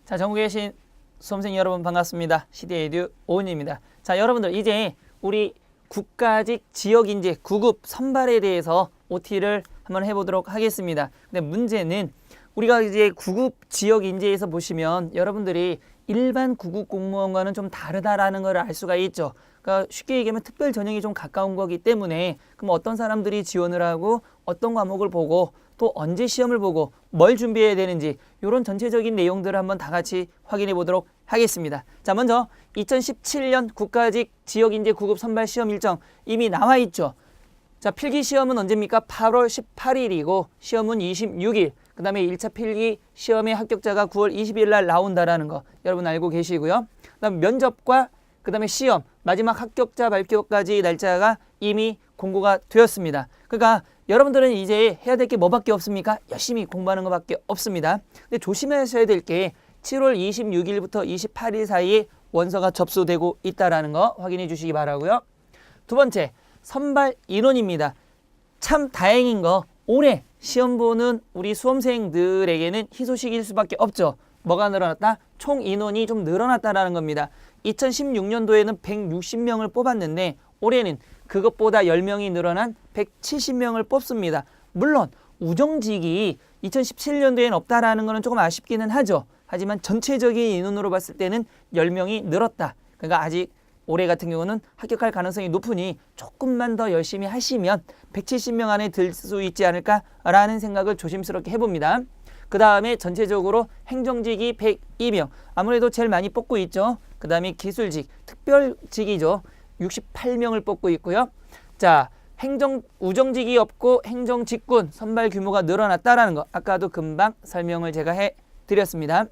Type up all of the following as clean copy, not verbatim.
자, 전국에 계신 수험생 여러분 반갑습니다. 시대에듀 오은입니다. 자, 여러분들 이제 우리 국가직 지역인재 9급 선발에 대해서 OT를 한번 해보도록 하겠습니다. 근데 문제는 우리가 이제 9급 지역인재에서 보시면 여러분들이 일반 9급 공무원과는 좀 다르다라는 걸 알 수가 있죠. 그러니까 쉽게 얘기하면 특별 전형이 좀 가까운 거기 때문에 그럼 어떤 사람들이 지원을 하고 어떤 과목을 보고 또 언제 시험을 보고 뭘 준비해야 되는지 이런 전체적인 내용들을 한번 다 같이 확인해 보도록 하겠습니다. 자, 먼저 2017년 국가직 지역인재 9급 선발 시험 일정 이미 나와 있죠. 자, 필기 시험은 언제입니까? 8월 18일이고 시험은 26일. 그 다음에 1차 필기 시험의 합격자가 9월 20일 날 나온다라는 거 여러분 알고 계시고요. 그 다음 면접과 그 다음에 시험 마지막 합격자 발표까지 날짜가 이미 공고가 되었습니다. 그러니까 여러분들은 이제 해야 될 게 뭐밖에 없습니까? 열심히 공부하는 것밖에 없습니다. 근데 조심하셔야 될 게 7월 26일부터 28일 사이에 원서가 접수되고 있다는 거 확인해 주시기 바라고요. 두 번째, 선발 인원입니다. 참 다행인 거 올해 시험 보는 우리 수험생들에게는 희소식일 수밖에 없죠. 뭐가 늘어났다? 총 인원이 좀 늘어났다는 겁니다. 2016년도에는 160명을 뽑았는데 올해는 그것보다 10명이 늘어난 170명을 뽑습니다. 물론 우정직이 2017년도에는 없다라는 것은 조금 아쉽기는 하죠. 하지만 전체적인 인원으로 봤을 때는 10명이 늘었다. 그러니까 아직 올해 같은 경우는 합격할 가능성이 높으니 조금만 더 열심히 하시면 170명 안에 들 수 있지 않을까라는 생각을 조심스럽게 해봅니다. 그 다음에 전체적으로 행정직이 102명, 아무래도 제일 많이 뽑고 있죠. 그 다음에 기술직, 특별직이죠. 68명을 뽑고 있고요. 자, 우정직이 없고 행정직군 선발 규모가 늘어났다라는 거 아까도 금방 설명을 제가 해드렸습니다.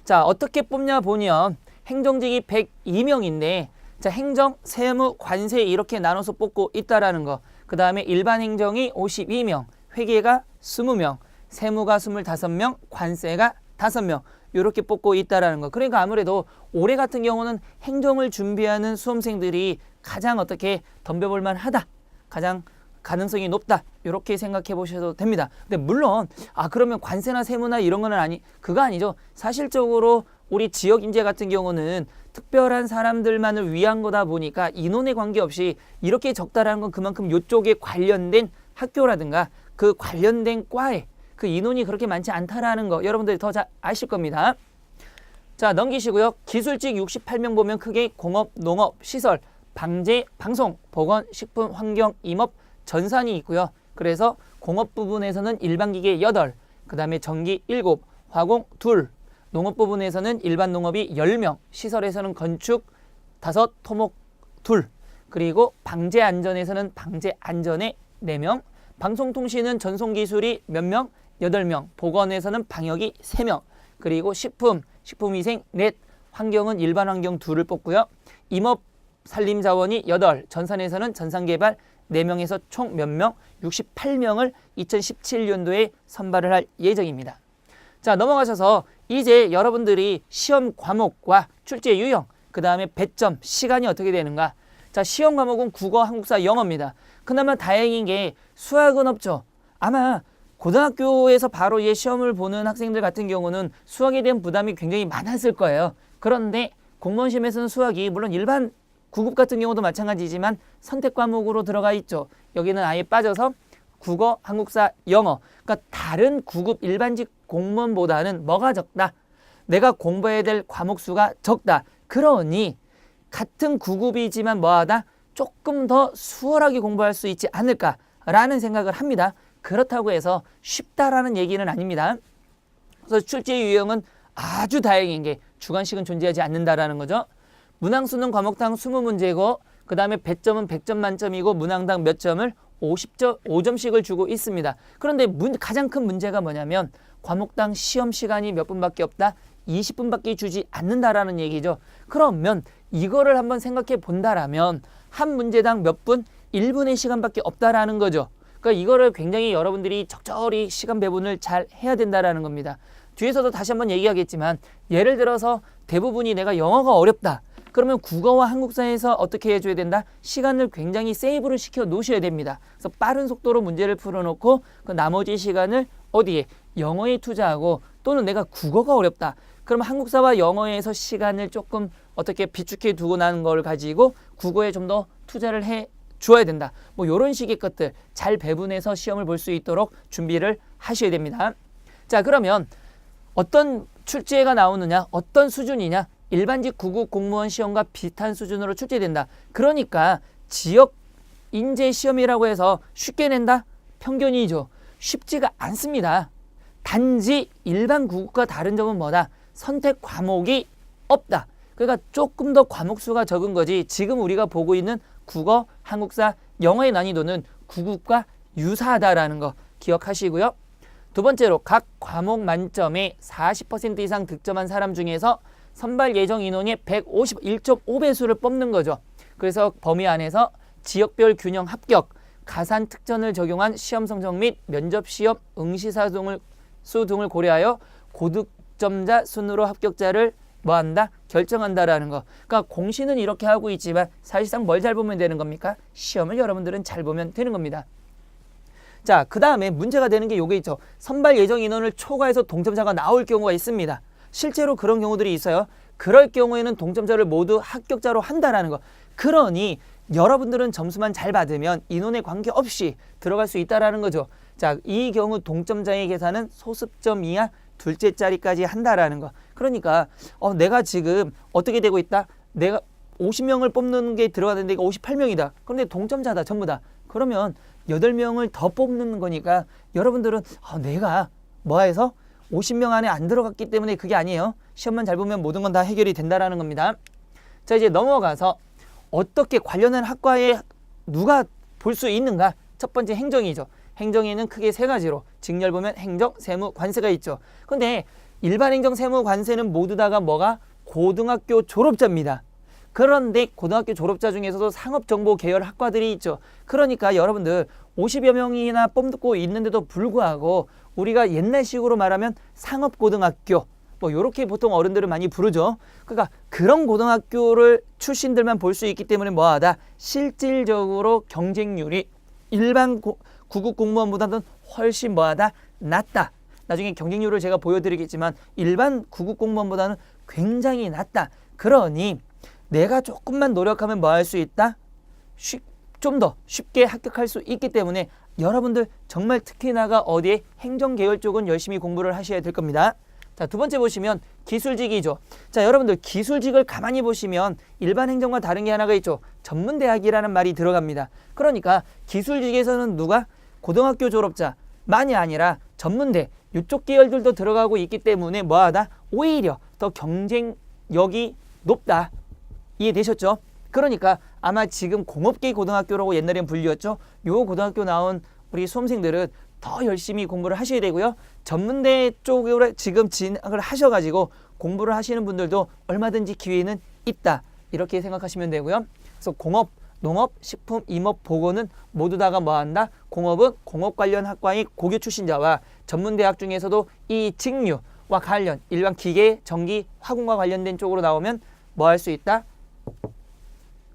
자, 어떻게 뽑냐 보면 행정직이 102명인데 자, 행정, 세무, 관세 이렇게 나눠서 뽑고 있다라는 거. 그 다음에 일반 행정이 52명, 회계가 20명, 세무가 25명, 관세가 5명 이렇게 뽑고 있다라는 거. 그러니까 아무래도 올해 같은 경우는 행정을 준비하는 수험생들이 가장 어떻게 덤벼볼 만하다. 가장 가능성이 높다. 이렇게 생각해 보셔도 됩니다. 근데 물론 그러면 관세나 세무나 이런 거는 그거 아니죠. 사실적으로 우리 지역 인재 같은 경우는 특별한 사람들만을 위한 거다 보니까 인원에 관계없이 이렇게 적다라는 건 그만큼 이쪽에 관련된 학교라든가 그 관련된 과에 그 인원이 그렇게 많지 않다라는 거 여러분들이 더 잘 아실 겁니다. 자, 넘기시고요. 기술직 68명 보면 크게 공업, 농업, 시설, 방재, 방송, 보건, 식품, 환경, 임업, 전산이 있고요. 그래서 공업 부분에서는 일반기계 8, 그 다음에 전기 7, 화공 2, 농업 부분에서는 일반 농업이 10명, 시설에서는 건축 5, 토목 2, 그리고 방재 안전에서는 방재 안전에 4명, 방송통신은 전송기술이 몇 명? 8명, 보건에서는 방역이 3명, 그리고 식품, 식품위생 넷, 환경은 일반 환경 2를 뽑고요. 임업 산림자원이 8, 전산에서는 전산개발 4명에서 총 몇 명? 68명을 2017년도에 선발을 할 예정입니다. 자, 넘어가셔서 이제 여러분들이 시험 과목과 출제 유형, 그 다음에 배점, 시간이 어떻게 되는가. 자, 시험 과목은 국어, 한국사, 영어입니다. 그나마 다행인 게 수학은 없죠. 아마 고등학교에서 바로 시험을 보는 학생들 같은 경우는 수학에 대한 부담이 굉장히 많았을 거예요. 그런데 공무원 시험에서는 수학이 물론 일반 9급 같은 경우도 마찬가지지만 선택 과목으로 들어가 있죠. 여기는 아예 빠져서 국어, 한국사, 영어. 그러니까 다른 9급 일반직 공무원보다는 뭐가 적다? 내가 공부해야 될 과목 수가 적다. 그러니 같은 9급이지만 뭐하다? 조금 더 수월하게 공부할 수 있지 않을까라는 생각을 합니다. 그렇다고 해서 쉽다라는 얘기는 아닙니다. 그래서 출제 유형은 아주 다행인 게 주관식은 존재하지 않는다라는 거죠. 문항수는 과목당 20문제고 그 다음에 배점은 100점 만점이고 문항당 몇 점을 5점씩을 주고 있습니다. 그런데 가장 큰 문제가 뭐냐면 과목당 시험 시간이 몇 분밖에 없다? 20분밖에 주지 않는다라는 얘기죠. 그러면 이거를 한번 생각해 본다라면 한 문제당 몇 분? 1분의 시간밖에 없다라는 거죠. 그러니까 이거를 굉장히 여러분들이 적절히 시간 배분을 잘 해야 된다라는 겁니다. 뒤에서도 다시 한번 얘기하겠지만 예를 들어서 대부분이 내가 영어가 어렵다. 그러면 국어와 한국사에서 어떻게 해줘야 된다? 시간을 굉장히 세이브를 시켜 놓으셔야 됩니다. 그래서 빠른 속도로 문제를 풀어놓고 그 나머지 시간을 어디에? 영어에 투자하고 또는 내가 국어가 어렵다. 그럼 한국사와 영어에서 시간을 조금 어떻게 비축해 두고 나는 걸 가지고 국어에 좀 더 투자를 해 주어야 된다. 뭐 이런 식의 것들 잘 배분해서 시험을 볼 수 있도록 준비를 하셔야 됩니다. 자, 그러면 어떤 출제가 나오느냐, 어떤 수준이냐, 일반직 9급 공무원 시험과 비슷한 수준으로 출제된다. 그러니까 지역 인재 시험이라고 해서 쉽게 낸다? 편견이죠. 쉽지가 않습니다. 단지 일반 9급과 다른 점은 뭐다? 선택 과목이 없다. 그러니까 조금 더 과목 수가 적은 거지. 지금 우리가 보고 있는 국어, 한국사, 영어의 난이도는 9급과 유사하다라는 거 기억하시고요. 두 번째로 각 과목 만점에 40% 이상 득점한 사람 중에서 선발 예정 인원의 151.5배수를 뽑는 거죠. 그래서 범위 안에서 지역별 균형 합격, 가산 특전을 적용한 시험 성적 및 면접 시험 응시사 수 등을 고려하여 고득점자 순으로 합격자를 뭐한다? 결정한다라는 거. 그러니까 공시는 이렇게 하고 있지만 사실상 뭘 잘 보면 되는 겁니까? 시험을 여러분들은 잘 보면 되는 겁니다. 자, 그 다음에 문제가 되는 게 요게 있죠. 선발 예정 인원을 초과해서 동점자가 나올 경우가 있습니다. 실제로 그런 경우들이 있어요. 그럴 경우에는 동점자를 모두 합격자로 한다라는 거. 그러니 여러분들은 점수만 잘 받으면 인원에 관계없이 들어갈 수 있다라는 거죠. 자, 이 경우 동점자의 계산은 소습점 이하 둘째 자리까지 한다라는 거. 그러니까 내가 지금 어떻게 되고 있다? 내가 50명을 뽑는 게 들어가는 데가 58명이다. 그런데 동점자다 전부 다. 그러면 8명을 더 뽑는 거니까 여러분들은 내가 뭐해서 50명 안에 안 들어갔기 때문에 그게 아니에요. 시험만 잘 보면 모든 건 다 해결이 된다라는 겁니다. 자, 이제 넘어가서 어떻게 관련한 학과에 누가 볼 수 있는가? 첫 번째 행정이죠. 행정에는 크게 세 가지로 직렬 보면 행정, 세무, 관세가 있죠. 근데 일반 행정, 세무, 관세는 모두 다가 뭐가? 고등학교 졸업자입니다. 그런데 고등학교 졸업자 중에서도 상업정보 계열 학과들이 있죠. 그러니까 여러분들 50여 명이나 뽑고 있는데도 불구하고 우리가 옛날식으로 말하면 상업고등학교 뭐 이렇게 보통 어른들은 많이 부르죠. 그러니까 그런 고등학교를 출신들만 볼 수 있기 때문에 뭐하다? 실질적으로 경쟁률이 일반 9급 공무원보다는 훨씬 뭐하다? 낮다. 나중에 경쟁률을 제가 보여드리겠지만 일반 9급 공무원보다는 굉장히 낮다. 그러니 내가 조금만 노력하면 뭐 할 수 있다? 좀 더 쉽게 합격할 수 있기 때문에 여러분들 정말 특히나가 어디에 행정계열 쪽은 열심히 공부를 하셔야 될 겁니다. 자, 두 번째 보시면 기술직이죠. 자, 여러분들 기술직을 가만히 보시면 일반 행정과 다른 게 하나가 있죠. 전문대학이라는 말이 들어갑니다. 그러니까 기술직에서는 누가? 고등학교 졸업자만이 아니라 전문대 이쪽 계열들도 들어가고 있기 때문에 뭐하다? 오히려 더 경쟁력이 높다. 이해되셨죠? 그러니까 아마 지금 공업계 고등학교라고 옛날엔 불렸죠. 요 고등학교 나온 우리 수험생들은 더 열심히 공부를 하셔야 되고요. 전문대 쪽으로 지금 진학을 하셔가지고 공부를 하시는 분들도 얼마든지 기회는 있다. 이렇게 생각하시면 되고요. 그래서 공업, 농업, 식품, 임업, 보건은 모두 다가 뭐한다? 공업은 공업 관련 학과의 고교 출신자와 전문대학 중에서도 이 직류와 관련 일반 기계, 전기, 화공과 관련된 쪽으로 나오면 뭐 할 수 있다?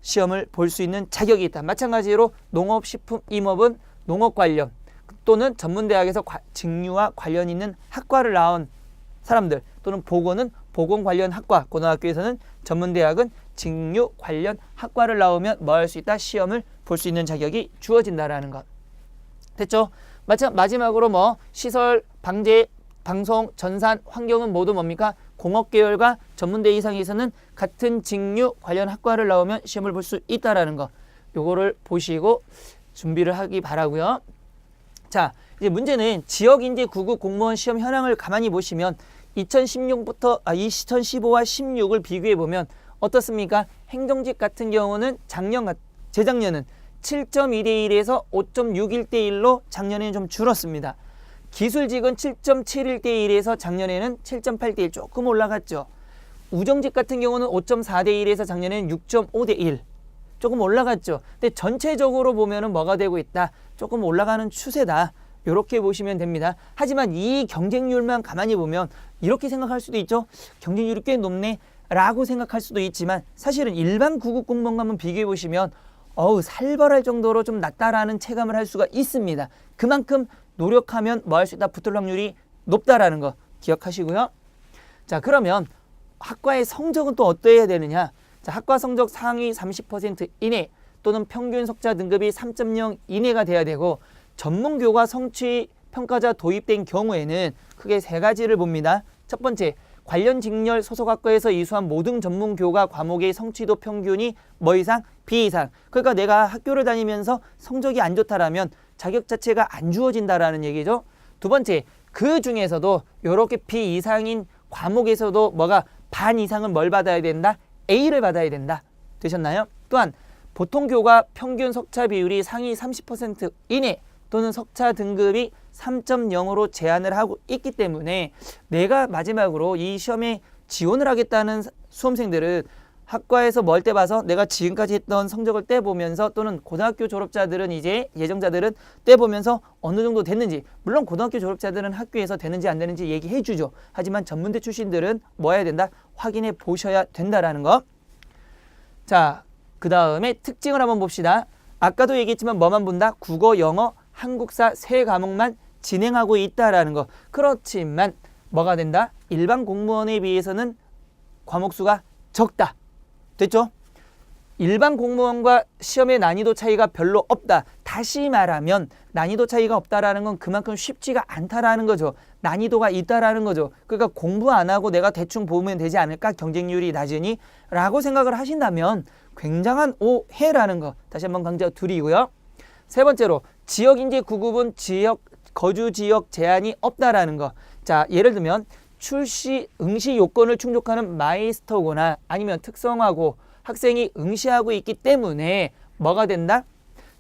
시험을 볼 수 있는 자격이 있다. 마찬가지로 농업, 식품, 임업은 농업 관련 또는 전문대학에서 직류와 관련 있는 학과를 나온 사람들 또는 보건은 보건 관련 학과, 고등학교에서는 전문대학은 직류 관련 학과를 나오면 뭐 할 수 있다? 시험을 볼 수 있는 자격이 주어진다라는 것. 됐죠? 마지막으로 뭐 시설, 방재, 방송, 전산, 환경은 모두 뭡니까? 공업 계열과 전문대 이상에서는 같은 직류 관련 학과를 나오면 시험을 볼 수 있다라는 거. 요거를 보시고 준비를 하기 바라고요. 자, 이제 문제는 지역인재 9급 공무원 시험 현황을 가만히 보시면 2015와 16을 비교해 보면 어떻습니까? 행정직 같은 경우는 재작년은 7.2대 1에서 5.61대 1로 작년에는 좀 줄었습니다. 기술직은 7.71대 1에서 작년에는 7.8대 1 조금 올라갔죠. 우정직 같은 경우는 5.4대 1에서 작년에는 6.5대 1 조금 올라갔죠. 근데 전체적으로 보면은 뭐가 되고 있다? 조금 올라가는 추세다. 이렇게 보시면 됩니다. 하지만 이 경쟁률만 가만히 보면 이렇게 생각할 수도 있죠. 경쟁률이 꽤 높네 라고 생각할 수도 있지만 사실은 일반 9급 공무원과 한번 비교해 보시면 살벌할 정도로 좀 낮다라는 체감을 할 수가 있습니다. 그만큼 노력하면 뭐 할 수 있다? 붙을 확률이 높다라는 거 기억하시고요. 자, 그러면 학과의 성적은 또 어떠해야 되느냐? 자, 학과 성적 상위 30% 이내 또는 평균 석자 등급이 3.0 이내가 돼야 되고 전문교과 성취 평가자 도입된 경우에는 크게 세 가지를 봅니다. 첫 번째, 관련 직렬 소속학과에서 이수한 모든 전문교과 과목의 성취도 평균이 뭐 이상? B 이상. 그러니까 내가 학교를 다니면서 성적이 안 좋다라면 자격 자체가 안 주어진다라는 얘기죠. 두 번째, 그 중에서도 이렇게 B 이상인 과목에서도 뭐가 반 이상은 뭘 받아야 된다? A를 받아야 된다. 되셨나요? 또한 보통 교과 평균 석차 비율이 상위 30% 이내 또는 석차 등급이 3.0으로 제한을 하고 있기 때문에 내가 마지막으로 이 시험에 지원을 하겠다는 수험생들은 학과에서 뭘 떼봐서 내가 지금까지 했던 성적을 떼보면서 또는 고등학교 졸업자들은 이제 예정자들은 떼보면서 어느 정도 됐는지, 물론 고등학교 졸업자들은 학교에서 되는지 안 되는지 얘기해 주죠. 하지만 전문대 출신들은 뭐 해야 된다? 확인해 보셔야 된다라는 거. 자, 그 다음에 특징을 한번 봅시다. 아까도 얘기했지만 뭐만 본다? 국어, 영어, 한국사 세 과목만 진행하고 있다라는 거. 그렇지만 뭐가 된다? 일반 공무원에 비해서는 과목 수가 적다. 됐죠? 일반 공무원과 시험의 난이도 차이가 별로 없다. 다시 말하면 난이도 차이가 없다라는 건 그만큼 쉽지가 않다라는 거죠. 난이도가 있다라는 거죠. 그러니까 공부 안 하고 내가 대충 보면 되지 않을까? 경쟁률이 낮으니? 라고 생각을 하신다면 굉장한 오해라는 거 다시 한번 강조드리고요. 세 번째로 지역인재 구급은 거주 지역 제한이 없다라는 거. 자, 예를 들면 출시 응시 요건을 충족하는 마이스터거나 아니면 특성화고 학생이 응시하고 있기 때문에 뭐가 된다?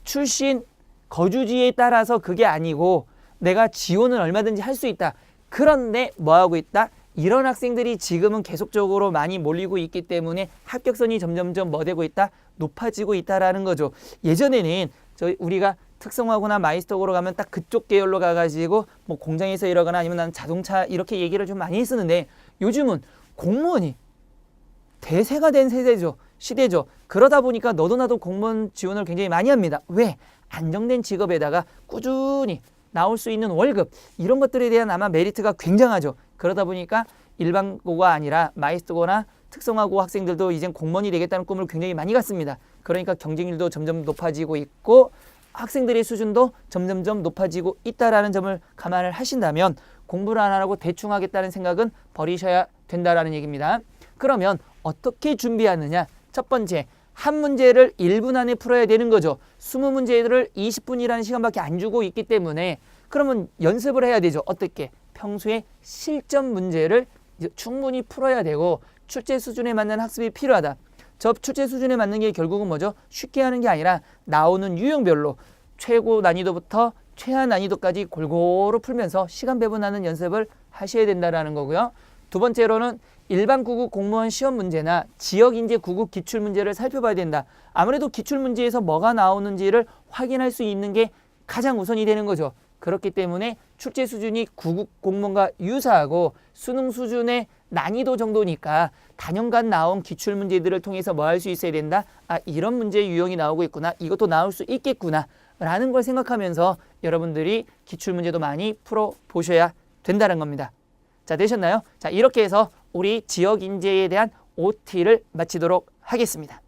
출신 거주지에 따라서 그게 아니고 내가 지원을 얼마든지 할 수 있다. 그런데 뭐하고 있다? 이런 학생들이 지금은 계속적으로 많이 몰리고 있기 때문에 합격선이 점점점 뭐 되고 있다? 높아지고 있다라는 거죠. 예전에는 우리가 특성화고나 마이스터고로 가면 딱 그쪽 계열로 가가지고 뭐 공장에서 일하거나 아니면 나는 자동차 이렇게 얘기를 좀 많이 했었는데 요즘은 공무원이 대세가 된 세대죠. 시대죠. 그러다 보니까 너도 나도 공무원 지원을 굉장히 많이 합니다. 왜? 안정된 직업에다가 꾸준히 나올 수 있는 월급 이런 것들에 대한 아마 메리트가 굉장하죠. 그러다 보니까 일반고가 아니라 마이스터고나 특성화고 학생들도 이젠 공무원이 되겠다는 꿈을 굉장히 많이 갖습니다. 그러니까 경쟁률도 점점 높아지고 있고 학생들의 수준도 점점점 높아지고 있다라는 점을 감안을 하신다면 공부를 안 하고 대충 하겠다는 생각은 버리셔야 된다라는 얘기입니다. 그러면 어떻게 준비하느냐? 첫 번째, 한 문제를 1분 안에 풀어야 되는 거죠. 20문제를 20분이라는 시간밖에 안 주고 있기 때문에 그러면 연습을 해야 되죠. 어떻게? 평소에 실전 문제를 충분히 풀어야 되고 출제 수준에 맞는 학습이 필요하다. 저 출제 수준에 맞는 게 결국은 뭐죠? 쉽게 하는 게 아니라 나오는 유형별로 최고 난이도부터 최하 난이도까지 골고루 풀면서 시간 배분하는 연습을 하셔야 된다는 거고요. 두 번째로는 일반 구급 공무원 시험 문제나 지역인재 구급 기출문제를 살펴봐야 된다. 아무래도 기출문제에서 뭐가 나오는지를 확인할 수 있는 게 가장 우선이 되는 거죠. 그렇기 때문에 출제 수준이 구급 공무원과 유사하고 수능 수준의 난이도 정도니까 단연간 나온 기출문제들을 통해서 뭐 할 수 있어야 된다? 아, 이런 문제 유형이 나오고 있구나. 이것도 나올 수 있겠구나. 라는 걸 생각하면서 여러분들이 기출문제도 많이 풀어보셔야 된다는 겁니다. 자, 되셨나요? 자, 이렇게 해서 우리 지역인재에 대한 OT를 마치도록 하겠습니다.